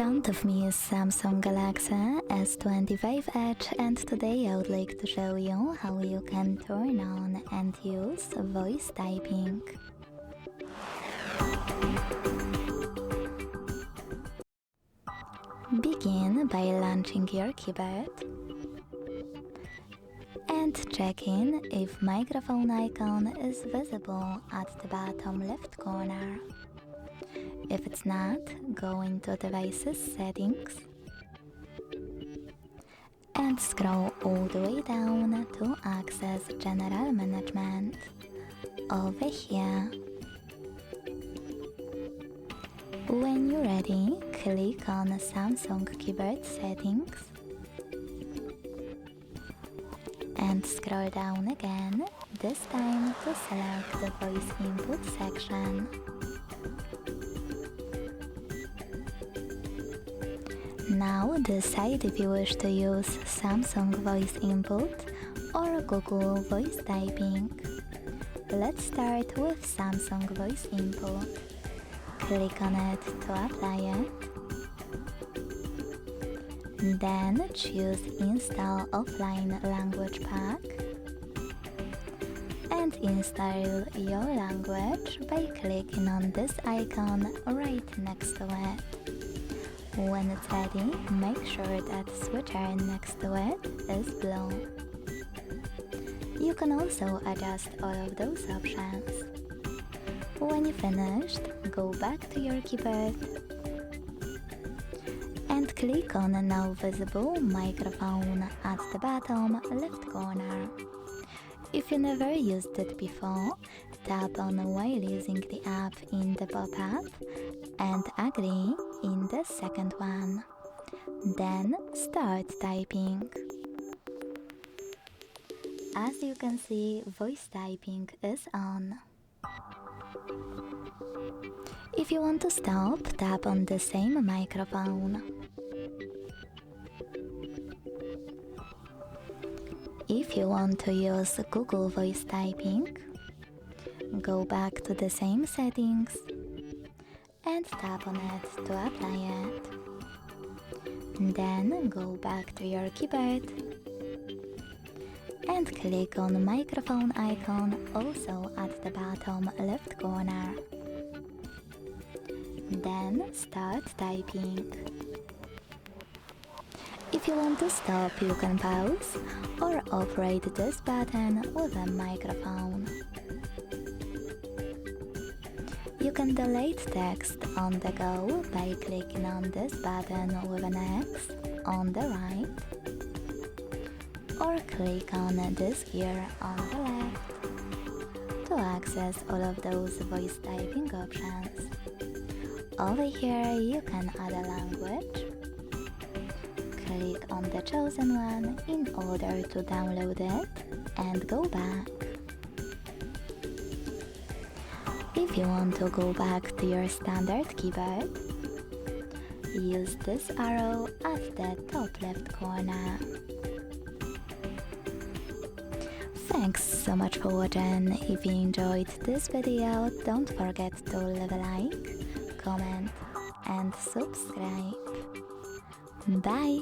front of me is Samsung Galaxy S25 Edge, and today I would like to show you how you can turn on and use voice typing. Begin by launching your keyboard and checking if microphone icon is visible at the bottom left corner. If it's not, go into Devices Settings and scroll all the way down to access General Management. Over here. When you're ready, click on Samsung Keyboard Settings and scroll down again, this time to select the Voice Input section. Now decide if you wish to use Samsung Voice Input or Google Voice Typing. Let's start with Samsung Voice Input. Click on it to apply it. Then choose Install Offline Language Pack and install your language by clicking on this icon right next to it. When it's ready, make sure that switcher next to it is blue. You can also adjust all of those options. When you're finished, go back to your keyboard and click on the now visible microphone at the bottom left corner. If you never used it before, tap on while using the app in the pop-up and agree in the second one. Then start typing. As you can see, voice typing is on. If you want to stop, tap on the same microphone. If you want to use Google Voice Typing, go back to the same settings and tap on it to apply it. Then go back to your keyboard and click on the microphone icon also at the bottom left corner. Then start typing. If you want to stop, you can pause or operate this button with a microphone. You can delete text on the go by clicking on this button with an X on the right, or click on this gear on the left to access all of those voice typing options. Over here you can add a language. Click on the chosen one in order to download it and go back. If you want to go back to your standard keyboard, use this arrow at the top left corner. Thanks so much for watching. If you enjoyed this video, don't forget to leave a like, comment and subscribe. Bye!